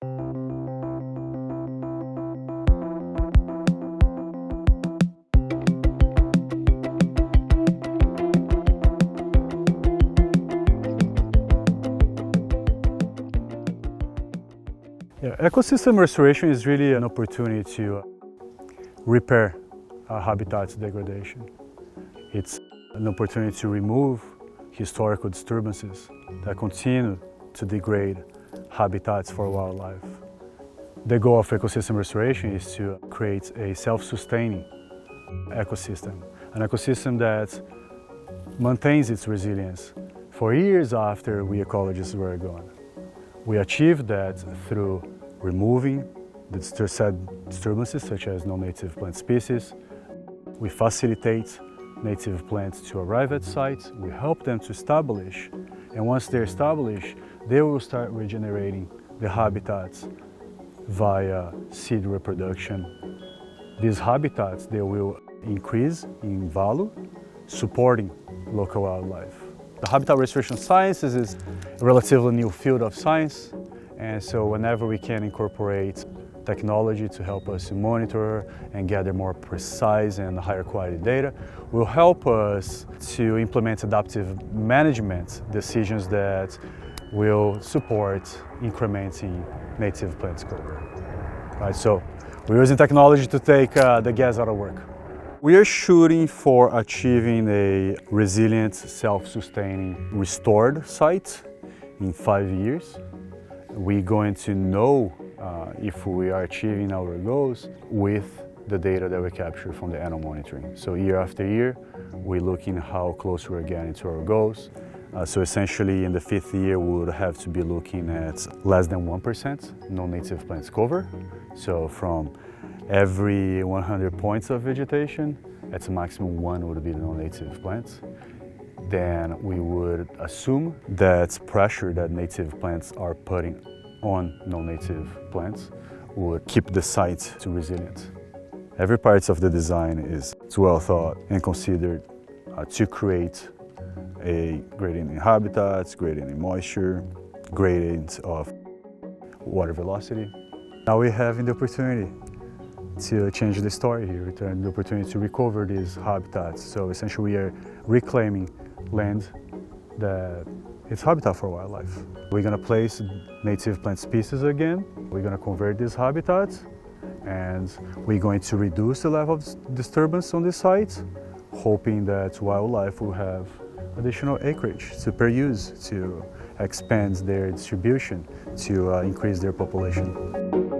Yeah, ecosystem restoration is really an opportunity to repair habitat degradation. It's an opportunity to remove historical disturbances that continue to degrade habitats for wildlife. The goal of ecosystem restoration is to create a self-sustaining ecosystem, an ecosystem that maintains its resilience for years after we ecologists were gone. We achieve that through removing the said disturbances such as non-native plant species. We facilitate native plants to arrive at sites, we help them to establish, and once they're established, they will start regenerating the habitats via seed reproduction. These habitats, they will increase in value, supporting local wildlife. The habitat restoration sciences is a relatively new field of science, and so whenever we can incorporate technology to help us to monitor and gather more precise and higher quality data will help us to implement adaptive management decisions that will support incrementing native plant cover. Right, so we're using technology to take the gas out of work. We are shooting for achieving a resilient, self-sustaining, restored site in 5 years. We're going to know if we are achieving our goals with the data that we capture from the animal monitoring. So year after year, we're looking how close we're getting to our goals. So essentially in the 5th year, we would have to be looking at less than 1% non-native plants cover. So from every 100 points of vegetation, at a maximum 1 would be the non-native plants. Then we would assume that pressure that native plants are putting on non-native plants would keep the site to resilient. Every part of the design is well thought and considered to create a gradient in habitats, gradient in moisture, gradient of water velocity. Now we're having the opportunity to change the story here, return the opportunity to recover these habitats. So essentially we are reclaiming land that is habitat for wildlife. We're going to place native plant species again. We're going to convert these habitats and we're going to reduce the level of disturbance on this site, hoping that wildlife will have additional acreage to peruse, to expand their distribution, to increase their population.